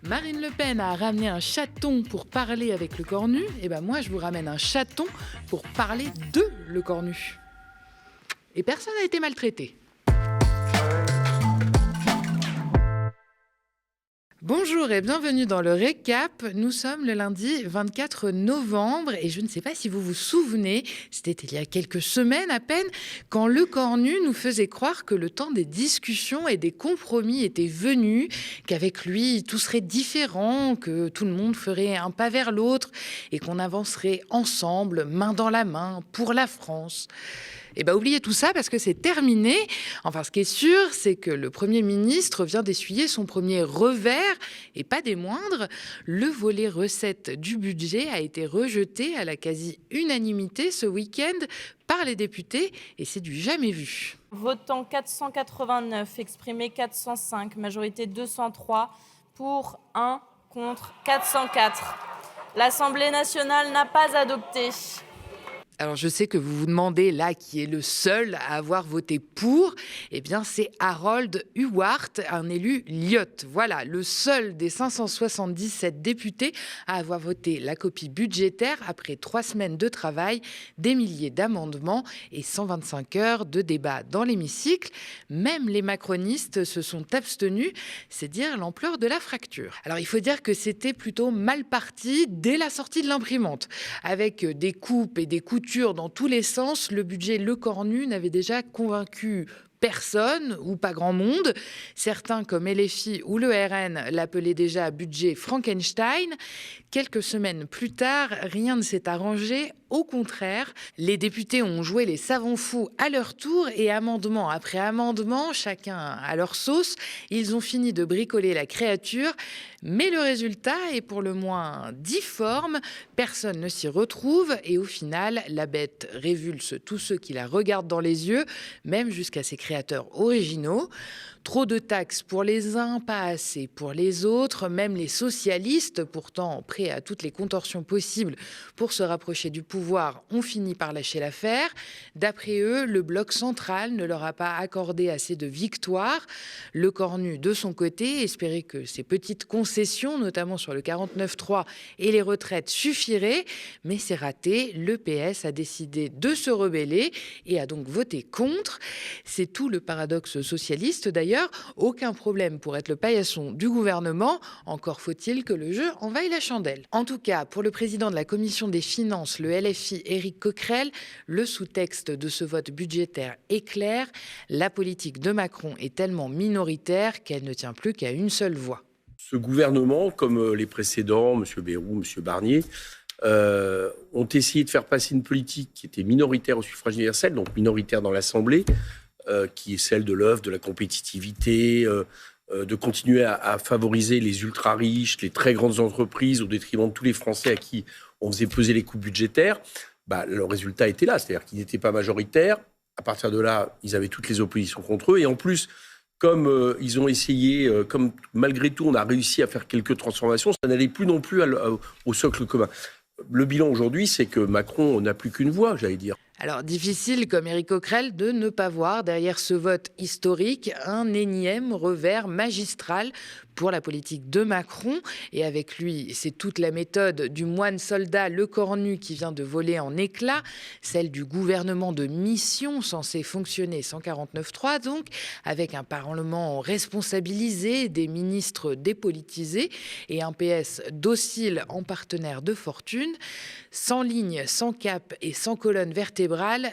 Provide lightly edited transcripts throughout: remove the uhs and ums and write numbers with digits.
Marine Le Pen a ramené un chaton pour parler avec le cornu. Et ben moi, je vous ramène un chaton pour parler de le cornu. Et personne n'a été maltraité. Bonjour et bienvenue dans le récap. Nous sommes le lundi 24 novembre et je ne sais pas si vous vous souvenez, c'était il y a quelques semaines à peine, quand le cornu nous faisait croire que le temps des discussions et des compromis était venu, qu'avec lui tout serait différent, que tout le monde ferait un pas vers l'autre et qu'on avancerait ensemble, main dans la main, pour la France. Eh bien, oubliez tout ça parce que c'est terminé. Enfin, ce qui est sûr, c'est que le Premier ministre vient d'essuyer son premier revers, et pas des moindres. Le volet recettes du budget a été rejeté à la quasi-unanimité ce week-end par les députés, et c'est du jamais vu. Votant 489, exprimé 405, majorité 203, pour 1, contre 404. L'Assemblée nationale n'a pas adopté. Alors je sais que vous vous demandez là qui est le seul à avoir voté pour. Eh bien c'est Harold Huwart, un élu Lyotte. Voilà, le seul des 577 députés à avoir voté la copie budgétaire après 3 semaines de travail, des milliers d'amendements et 125 heures de débat dans l'hémicycle. Même les macronistes se sont abstenus, c'est dire l'ampleur de la fracture. Alors il faut dire que c'était plutôt mal parti dès la sortie de l'imprimante. Avec des coupes et des coutures dans tous les sens, le budget Le Cornu n'avait déjà convaincu personne ou pas grand monde. Certains, comme LFI ou le RN, l'appelaient déjà budget Frankenstein. Quelques semaines plus tard, rien ne s'est arrangé. Au contraire, les députés ont joué les savants fous à leur tour et amendement après amendement, chacun à leur sauce, ils ont fini de bricoler la créature. Mais le résultat est pour le moins difforme, personne ne s'y retrouve et au final, la bête révulse tous ceux qui la regardent dans les yeux, même jusqu'à ses créateurs originaux. Trop de taxes pour les uns, pas assez pour les autres. Même les socialistes, pourtant prêts à toutes les contorsions possibles pour se rapprocher du pouvoir, ont fini par lâcher l'affaire. D'après eux, le bloc central ne leur a pas accordé assez de victoires. Le Cornu, de son côté, espérait que ces petites concessions, notamment sur le 49.3 et les retraites, suffiraient. Mais c'est raté. Le PS a décidé de se rebeller et a donc voté contre. C'est tout le paradoxe socialiste d'ailleurs. Aucun problème pour être le paillasson du gouvernement, encore faut-il que le jeu en vaille la chandelle. En tout cas, pour le président de la commission des finances, le LFI Éric Coquerel, le sous-texte de ce vote budgétaire est clair, la politique de Macron est tellement minoritaire qu'elle ne tient plus qu'à une seule voix. Ce gouvernement, comme les précédents, M. Bayrou, M. Barnier, ont essayé de faire passer une politique qui était minoritaire au suffrage universel, donc minoritaire dans l'Assemblée, qui est celle de l'œuvre, de la compétitivité, de continuer à favoriser les ultra-riches, les très grandes entreprises, au détriment de tous les Français à qui on faisait peser les coûts budgétaires. Le résultat était là, c'est-à-dire qu'ils n'étaient pas majoritaires. À partir de là, ils avaient toutes les oppositions contre eux. Et en plus, comme ils ont essayé, comme malgré tout, on a réussi à faire quelques transformations, ça n'allait plus non plus au socle commun. Le bilan aujourd'hui, c'est que Macron n'a plus qu'une voix, j'allais dire. Alors, difficile, comme Éric Coquerel, de ne pas voir derrière ce vote historique un énième revers magistral pour la politique de Macron. Et avec lui, c'est toute la méthode du moine soldat Le Cornu qui vient de voler en éclats, celle du gouvernement de mission censé fonctionner 149.3 donc, avec un parlement responsabilisé, des ministres dépolitisés et un PS docile en partenaire de fortune. Sans ligne, sans cap et sans colonne vertébrale,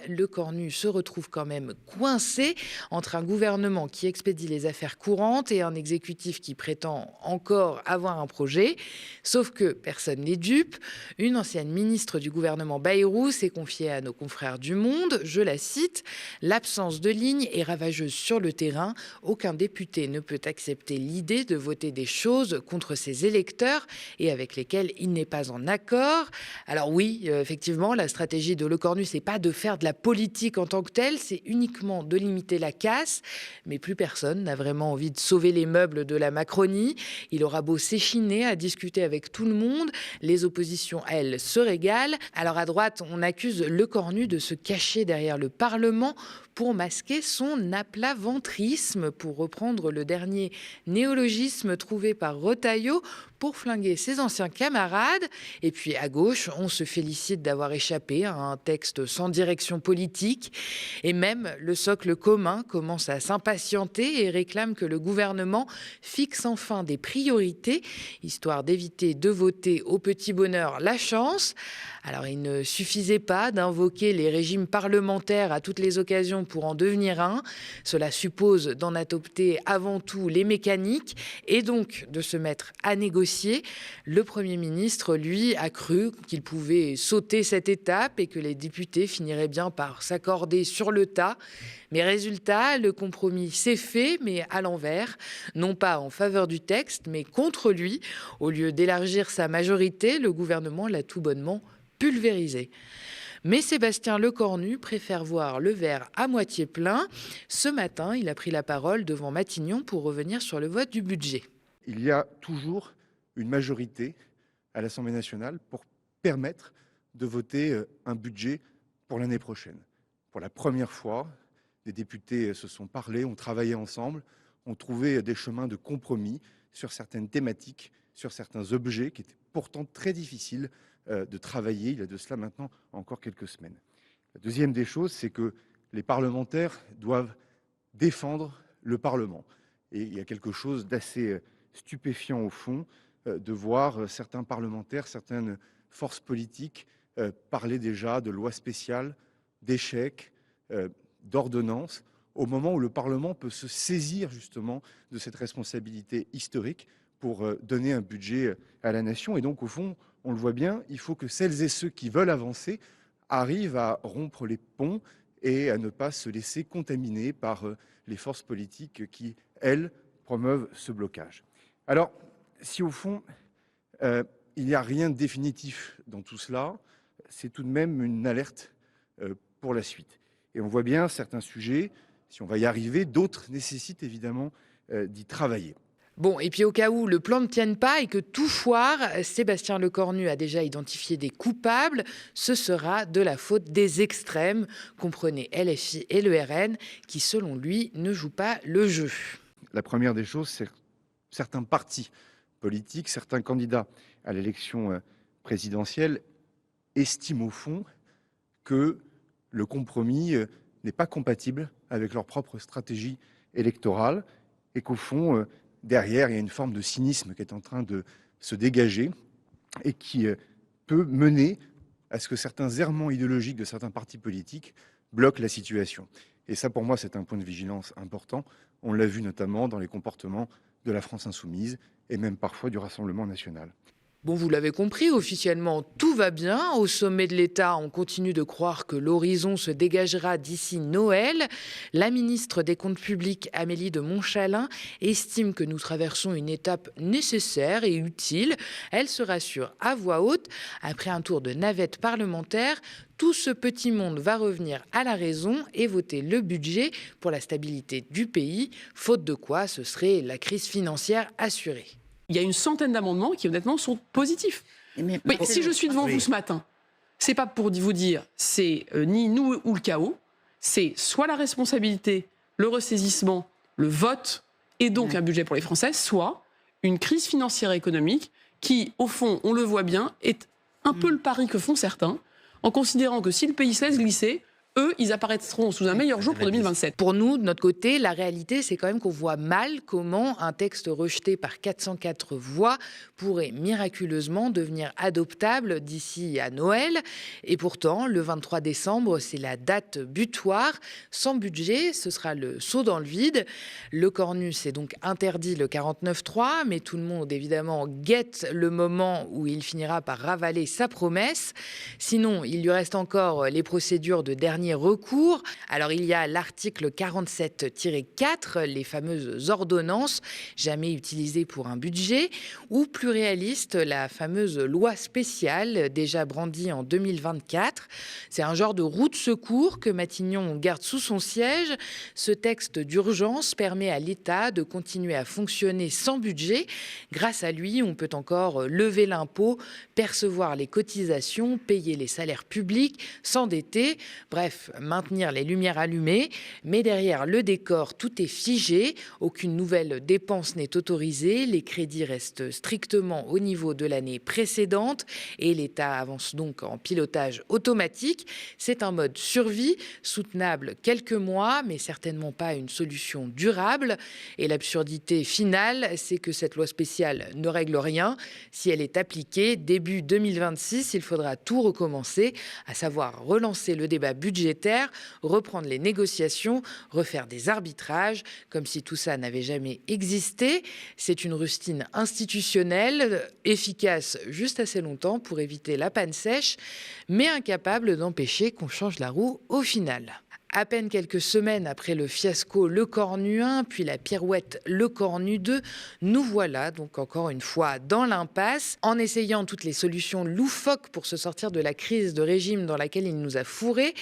Le Cornu se retrouve quand même coincé entre un gouvernement qui expédie les affaires courantes et un exécutif qui prétend encore avoir un projet. Sauf que personne n'est dupe. Une ancienne ministre du gouvernement Bayrou s'est confiée à nos confrères du Monde. Je la cite, « L'absence de ligne est ravageuse sur le terrain. Aucun député ne peut accepter l'idée de voter des choses contre ses électeurs et avec lesquelles il n'est pas en accord. » Alors oui, effectivement, la stratégie de Le Cornu, c'est pas de faire de la politique en tant que telle, c'est uniquement de limiter la casse. Mais plus personne n'a vraiment envie de sauver les meubles de la Macronie. Macronie. Il aura beau s'échiner à discuter avec tout le monde, les oppositions, elles, se régalent. Alors à droite, on accuse Lecornu de se cacher derrière le Parlement pour masquer son aplaventrisme, pour reprendre le dernier néologisme trouvé par Retailleau, pour flinguer ses anciens camarades. Et puis à gauche, on se félicite d'avoir échappé à un texte sans direction politique. Et même le socle commun commence à s'impatienter et réclame que le gouvernement fixe enfin des priorités, histoire d'éviter de voter au petit bonheur la chance. Alors il ne suffisait pas d'invoquer les régimes parlementaires à toutes les occasions pour en devenir un. Cela suppose d'en adopter avant tout les mécaniques et donc de se mettre à négocier. Le Premier ministre, lui, a cru qu'il pouvait sauter cette étape et que les députés finiraient bien par s'accorder sur le tas. Mais résultat, le compromis s'est fait, mais à l'envers. Non pas en faveur du texte, mais contre lui. Au lieu d'élargir sa majorité, le gouvernement l'a tout bonnement pulvérisé. Mais Sébastien Lecornu préfère voir le verre à moitié plein. Ce matin, il a pris la parole devant Matignon pour revenir sur le vote du budget. Il y a toujours une majorité à l'Assemblée nationale pour permettre de voter un budget pour l'année prochaine. Pour la première fois, des députés se sont parlé, ont travaillé ensemble, ont trouvé des chemins de compromis sur certaines thématiques, sur certains objets qui étaient pourtant très difficiles de travailler. Il y a de cela maintenant encore quelques semaines. La deuxième des choses, c'est que les parlementaires doivent défendre le Parlement. Et il y a quelque chose d'assez stupéfiant au fond de voir certains parlementaires, certaines forces politiques parler déjà de lois spéciales, d'échecs, d'ordonnances, au moment où le Parlement peut se saisir justement de cette responsabilité historique pour donner un budget à la nation. Et donc, au fond, on le voit bien, il faut que celles et ceux qui veulent avancer arrivent à rompre les ponts et à ne pas se laisser contaminer par les forces politiques qui, elles, promeuvent ce blocage. Alors, si au fond, il n'y a rien de définitif dans tout cela, c'est tout de même une alerte pour la suite. Et on voit bien certains sujets, si on va y arriver, d'autres nécessitent évidemment d'y travailler. Bon, et puis au cas où le plan ne tienne pas et que tout foire, Sébastien Lecornu a déjà identifié des coupables. Ce sera de la faute des extrêmes, comprenez LFI et le RN, qui selon lui ne jouent pas le jeu. La première des choses, c'est que certains partis politiques, certains candidats à l'élection présidentielle estiment au fond que le compromis n'est pas compatible avec leur propre stratégie électorale et qu'au fond, derrière, il y a une forme de cynisme qui est en train de se dégager et qui peut mener à ce que certains errements idéologiques de certains partis politiques bloquent la situation. Et ça, pour moi, c'est un point de vigilance important. On l'a vu notamment dans les comportements de la France insoumise et même parfois du Rassemblement national. Bon, vous l'avez compris, officiellement, tout va bien. Au sommet de l'État, on continue de croire que l'horizon se dégagera d'ici Noël. La ministre des Comptes publics, Amélie de Montchalin, estime que nous traversons une étape nécessaire et utile. Elle se rassure à voix haute. Après un tour de navette parlementaire, tout ce petit monde va revenir à la raison et voter le budget pour la stabilité du pays, faute de quoi ce serait la crise financière assurée. Il y a une centaine d'amendements qui, honnêtement, sont positifs. Mais si je suis devant vous ce matin, c'est pas pour vous dire c'est ni nous ou le chaos, c'est soit la responsabilité, le ressaisissement, le vote et donc un budget pour les Français, soit une crise financière et économique qui, au fond, on le voit bien, est un peu le pari que font certains, en considérant que si le pays se laisse glisser, eux, ils apparaîtront sous un meilleur jour pour 2027. Pour nous, de notre côté, la réalité, c'est quand même qu'on voit mal comment un texte rejeté par 404 voix pourrait miraculeusement devenir adoptable d'ici à Noël. Et pourtant, le 23 décembre, c'est la date butoir. Sans budget, ce sera le saut dans le vide. Lecornu s'est donc interdit le 49.3, mais tout le monde, évidemment, guette le moment où il finira par ravaler sa promesse. Sinon, il lui reste encore les procédures de dernière dernier recours. Alors il y a l'article 47-4, les fameuses ordonnances, jamais utilisées pour un budget, ou plus réaliste, la fameuse loi spéciale, déjà brandie en 2024. C'est un genre de roue de secours que Matignon garde sous son siège. Ce texte d'urgence permet à l'État de continuer à fonctionner sans budget. Grâce à lui, on peut encore lever l'impôt, percevoir les cotisations, payer les salaires publics, s'endetter, bref, maintenir les lumières allumées. Mais derrière le décor, tout est figé, aucune nouvelle dépense n'est autorisée, les crédits restent strictement au niveau de l'année précédente et l'État avance donc en pilotage automatique. C'est un mode survie, soutenable quelques mois, mais certainement pas une solution durable. Et l'absurdité finale, c'est que cette loi spéciale ne règle rien. Si elle est appliquée, début 2026, il faudra tout recommencer, à savoir relancer le débat budgétaire, reprendre les négociations, refaire des arbitrages, comme si tout ça n'avait jamais existé. C'est une rustine institutionnelle, efficace juste assez longtemps pour éviter la panne sèche, mais incapable d'empêcher qu'on change la roue au final. À peine quelques semaines après le fiasco Le Cornu 1, puis la pirouette Le Cornu 2, nous voilà donc encore une fois dans l'impasse. En essayant toutes les solutions loufoques pour se sortir de la crise de régime dans laquelle il nous a fourrés,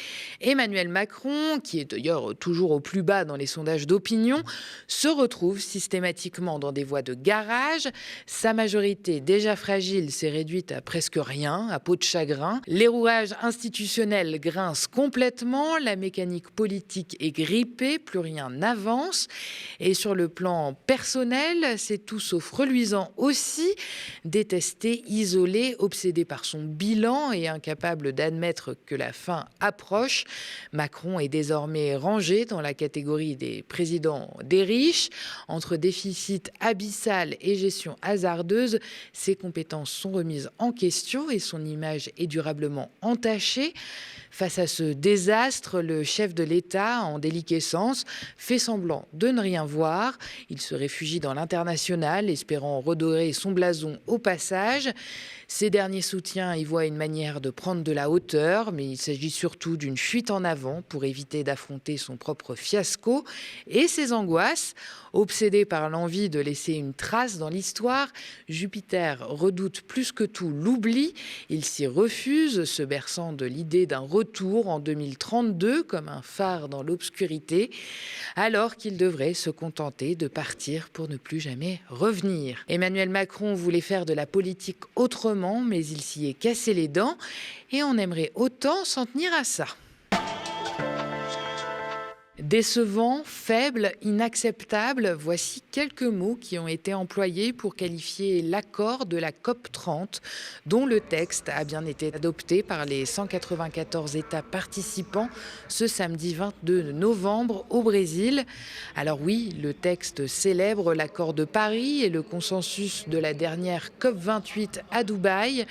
Emmanuel Macron, qui est d'ailleurs toujours au plus bas dans les sondages d'opinion, se retrouve systématiquement dans des voies de garage. Sa majorité, déjà fragile, s'est réduite à presque rien, à peau de chagrin. Les rouages institutionnels grincent complètement, la mécanique politique est grippée, plus rien n'avance. Et sur le plan personnel, c'est tout sauf reluisant aussi. Détesté, isolé, obsédé par son bilan et incapable d'admettre que la fin approche, Macron est désormais rangé dans la catégorie des présidents des riches. Entre déficit abyssal et gestion hasardeuse, ses compétences sont remises en question et son image est durablement entachée. Face à ce désastre, le chef de l'État, en déliquescence, fait semblant de ne rien voir. Il se réfugie dans l'international, espérant redorer son blason au passage. Ses derniers soutiens y voient une manière de prendre de la hauteur, mais il s'agit surtout d'une fuite en avant pour éviter d'affronter son propre fiasco et ses angoisses. Obsédé par l'envie de laisser une trace dans l'histoire, Jupiter redoute plus que tout l'oubli. Il s'y refuse, se berçant de l'idée d'un retour en 2032 comme un phare dans l'obscurité, alors qu'il devrait se contenter de partir pour ne plus jamais revenir. Emmanuel Macron voulait faire de la politique autrement, mais il s'y est cassé les dents et on aimerait autant s'en tenir à ça. Décevant, faible, inacceptable, voici quelques mots qui ont été employés pour qualifier l'accord de la COP30, dont le texte a bien été adopté par les 194 États participants ce samedi 22 novembre au Brésil. Alors oui, le texte célèbre l'accord de Paris et le consensus de la dernière COP28 à Dubaï.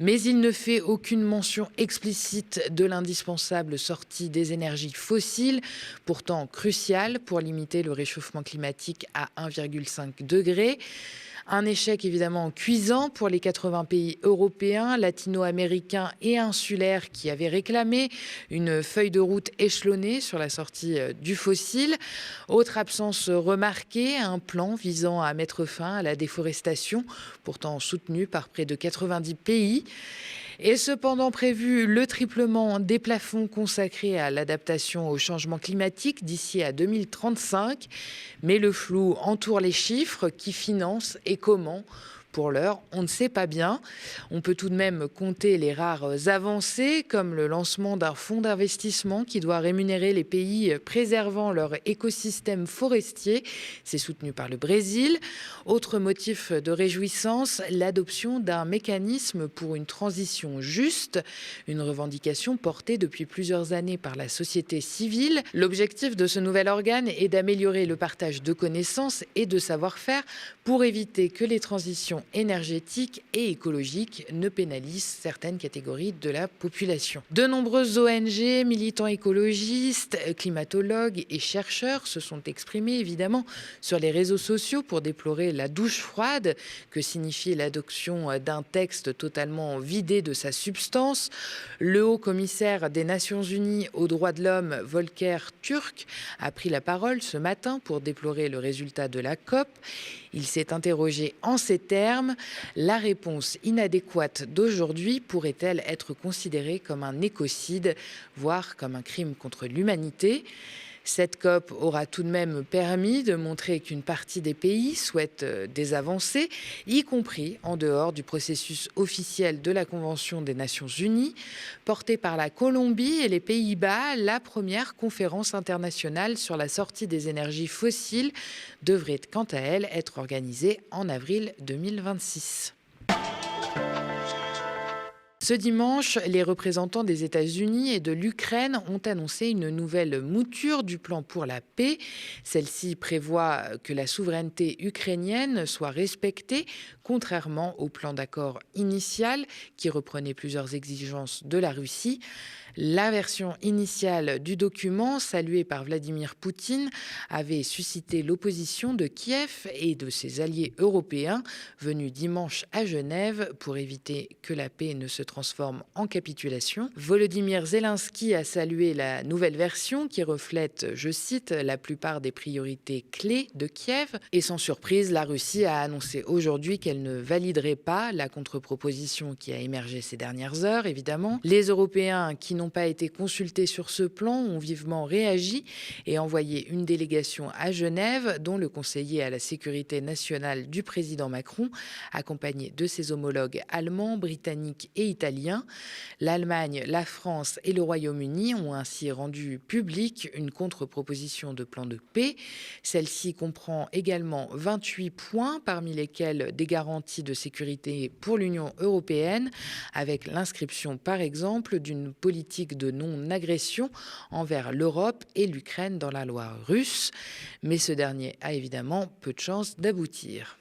Mais il ne fait aucune mention explicite de l'indispensable sortie des énergies fossiles, pourtant cruciale pour limiter le réchauffement climatique à 1,5 degré. Un échec évidemment cuisant pour les 80 pays européens, latino-américains et insulaires qui avaient réclamé une feuille de route échelonnée sur la sortie du fossile. Autre absence remarquée, un plan visant à mettre fin à la déforestation, pourtant soutenu par près de 90 pays. Et cependant prévu le triplement des plafonds consacrés à l'adaptation au changement climatique d'ici à 2035. Mais le flou entoure les chiffres, qui finance et comment. Pour l'heure, on ne sait pas bien. On peut tout de même compter les rares avancées, comme le lancement d'un fonds d'investissement qui doit rémunérer les pays préservant leur écosystème forestier. C'est soutenu par le Brésil. Autre motif de réjouissance, l'adoption d'un mécanisme pour une transition juste, une revendication portée depuis plusieurs années par la société civile. L'objectif de ce nouvel organe est d'améliorer le partage de connaissances et de savoir-faire pour éviter que les transitions transition énergétique et écologique ne pénalise certaines catégories de la population. De nombreuses ONG, militants écologistes, climatologues et chercheurs se sont exprimés évidemment sur les réseaux sociaux pour déplorer la douche froide que signifie l'adoption d'un texte totalement vidé de sa substance. Le haut commissaire des Nations Unies aux droits de l'homme, Volker Türk, a pris la parole ce matin pour déplorer le résultat de la COP. Il s'est interrogé en ces termes: la réponse inadéquate d'aujourd'hui pourrait-elle être considérée comme un écocide, voire comme un crime contre l'humanité ? Cette COP aura tout de même permis de montrer qu'une partie des pays souhaitent des avancées, y compris en dehors du processus officiel de la Convention des Nations Unies. Portée par la Colombie et les Pays-Bas, la première conférence internationale sur la sortie des énergies fossiles devrait quant à elle être organisée en avril 2026. Ce dimanche, les représentants des États-Unis et de l'Ukraine ont annoncé une nouvelle mouture du plan pour la paix. Celle-ci prévoit que la souveraineté ukrainienne soit respectée, contrairement au plan d'accord initial qui reprenait plusieurs exigences de la Russie. La version initiale du document, saluée par Vladimir Poutine, avait suscité l'opposition de Kiev et de ses alliés européens venus dimanche à Genève pour éviter que la paix ne se transforme en capitulation. Volodymyr Zelensky a salué la nouvelle version qui reflète, je cite, la plupart des priorités clés de Kiev. Et sans surprise, la Russie a annoncé aujourd'hui qu'elle ne validerait pas la contre-proposition qui a émergé ces dernières heures, évidemment. Les Européens qui n'ont pas été consultés sur ce plan ont vivement réagi et envoyé une délégation à Genève, dont le conseiller à la sécurité nationale du président Macron, accompagné de ses homologues allemands, britanniques et italiens. L'Allemagne, la France et le Royaume-Uni ont ainsi rendu publique une contre-proposition de plan de paix. Celle-ci comprend également 28 points, parmi lesquels des garanties de sécurité pour l'Union européenne, avec l'inscription par exemple d'une politique de non-agression envers l'Europe et l'Ukraine dans la loi russe. Mais ce dernier a évidemment peu de chances d'aboutir.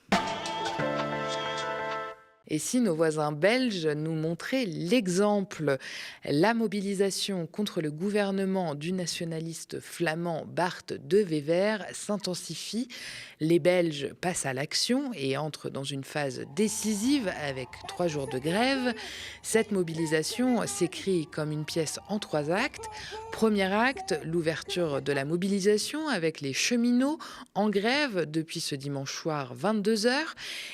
Et si nos voisins belges nous montraient l'exemple, la mobilisation contre le gouvernement du nationaliste flamand Bart De Wever s'intensifie. Les Belges passent à l'action et entrent dans une phase décisive avec 3 jours de grève. Cette mobilisation s'écrit comme une pièce en 3 actes. Premier acte, l'ouverture de la mobilisation avec les cheminots en grève depuis ce dimanche soir 22h.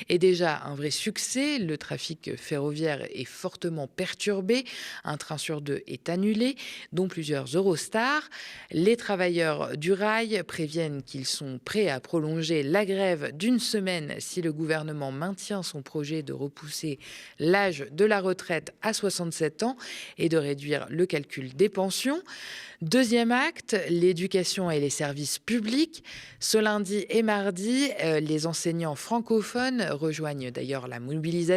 Et déjà un vrai succès. Le trafic ferroviaire est fortement perturbé. Un train sur 2 est annulé, dont plusieurs Eurostars. Les travailleurs du rail préviennent qu'ils sont prêts à prolonger la grève d'1 semaine si le gouvernement maintient son projet de repousser l'âge de la retraite à 67 ans et de réduire le calcul des pensions. Deuxième acte, l'éducation et les services publics. Ce lundi et mardi, les enseignants francophones rejoignent d'ailleurs la mobilisation.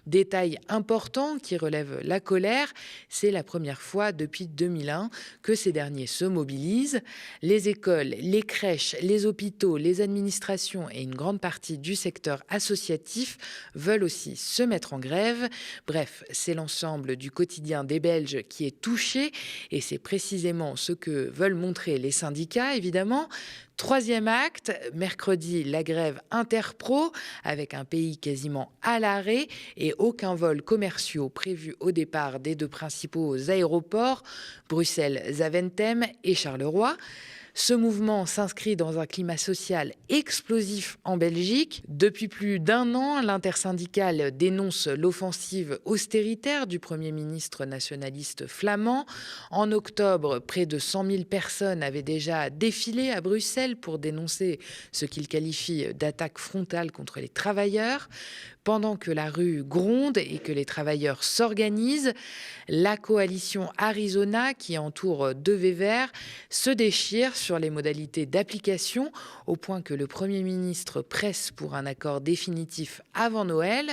Détail important qui relève la colère, c'est la première fois depuis 2001 que ces derniers se mobilisent. Les écoles, les crèches, les hôpitaux, les administrations et une grande partie du secteur associatif veulent aussi se mettre en grève. Bref, c'est l'ensemble du quotidien des Belges qui est touché et c'est précisément ce que veulent montrer les syndicats, évidemment. Troisième acte, mercredi, la grève interpro avec un pays quasiment à l'arrêt et aucun vol commerciaux prévu au départ des 2 principaux aéroports, Bruxelles-Zaventem et Charleroi. Ce mouvement s'inscrit dans un climat social explosif en Belgique. Depuis plus d'1 an, l'intersyndicale dénonce l'offensive austéritaire du Premier ministre nationaliste flamand. En octobre, près de 100 000 personnes avaient déjà défilé à Bruxelles pour dénoncer ce qu'il qualifie d'attaque frontale contre les travailleurs. Pendant que la rue gronde et que les travailleurs s'organisent, la coalition Arizona, qui entoure 2V se déchire sur les modalités d'application, au point que le Premier ministre presse pour un accord définitif avant Noël.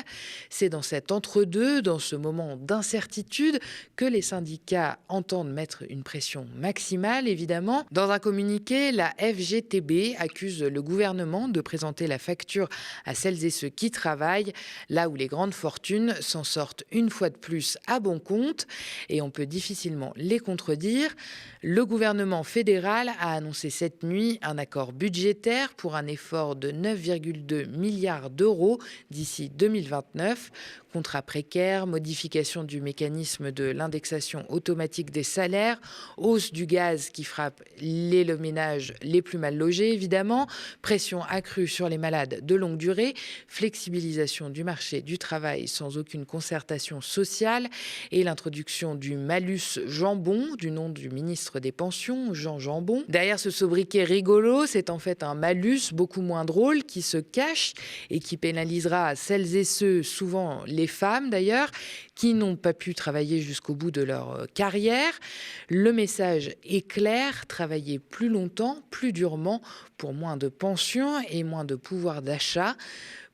C'est dans cet entre-deux, dans ce moment d'incertitude, que les syndicats entendent mettre une pression maximale, évidemment. Dans un communiqué, la FGTB accuse le gouvernement de présenter la facture à celles et ceux qui travaillent, là où les grandes fortunes s'en sortent une fois de plus à bon compte, et on peut difficilement les contredire. Le gouvernement fédéral a annoncé cette nuit un accord budgétaire pour un effort de 9,2 milliards d'euros d'ici 2029. Contrats précaires, modification du mécanisme de l'indexation automatique des salaires, hausse du gaz qui frappe les ménages les plus mal logés, évidemment, pression accrue sur les malades de longue durée, flexibilisation du marché du travail sans aucune concertation sociale et l'introduction du malus jambon, du nom du ministre des Pensions, Jean Jambon. Derrière ce sobriquet rigolo, c'est en fait un malus beaucoup moins drôle qui se cache et qui pénalisera celles et ceux, souvent les femmes d'ailleurs, qui n'ont pas pu travailler jusqu'au bout de leur carrière. Le message est clair, travailler plus longtemps, plus durement, pour moins de pension et moins de pouvoir d'achat.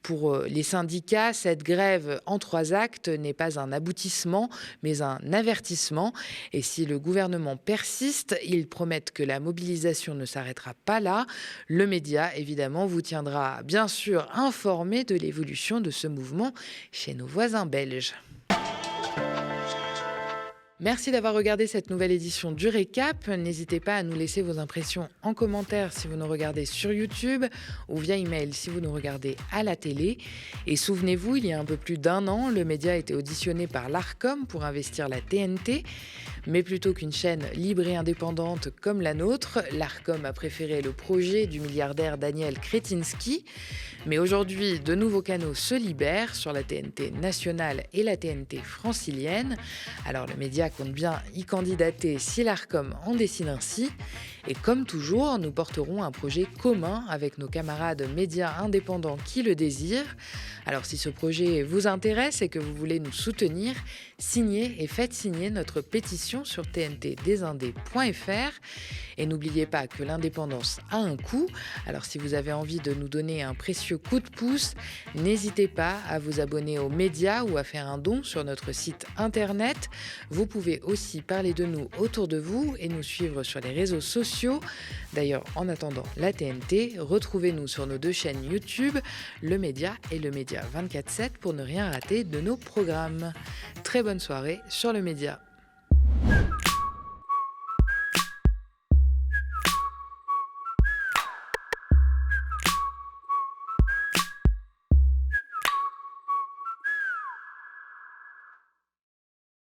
Pour les syndicats, cette grève en 3 actes n'est pas un aboutissement, mais un avertissement. Et si le gouvernement persiste, ils promettent que la mobilisation ne s'arrêtera pas là. Le média, évidemment, vous tiendra bien sûr informé de l'évolution de ce mouvement chez nos voisins belges. Merci d'avoir regardé cette nouvelle édition du Récap. N'hésitez pas à nous laisser vos impressions en commentaire si vous nous regardez sur YouTube ou via email si vous nous regardez à la télé. Et souvenez-vous, il y a un peu plus d'1 an, le média a été auditionné par l'Arcom pour investir la TNT. Mais plutôt qu'une chaîne libre et indépendante comme la nôtre, l'Arcom a préféré le projet du milliardaire Daniel Kretinsky. Mais aujourd'hui, de nouveaux canaux se libèrent sur la TNT nationale et la TNT francilienne. Alors le média compte bien y candidater si l'Arcom en décide ainsi. Et comme toujours, nous porterons un projet commun avec nos camarades médias indépendants qui le désirent. Alors si ce projet vous intéresse et que vous voulez nous soutenir, signez et faites signer notre pétition sur tntdesindés.fr. Et n'oubliez pas que l'indépendance a un coût. Alors si vous avez envie de nous donner un précieux coup de pouce, n'hésitez pas à vous abonner aux médias ou à faire un don sur notre site internet. Vous pouvez aussi parler de nous autour de vous et nous suivre sur les réseaux sociaux. D'ailleurs, en attendant la TNT, retrouvez-nous sur nos 2 chaînes YouTube, Le Média et Le Média 24/7 pour ne rien rater de nos programmes. Très bonne soirée sur Le Média.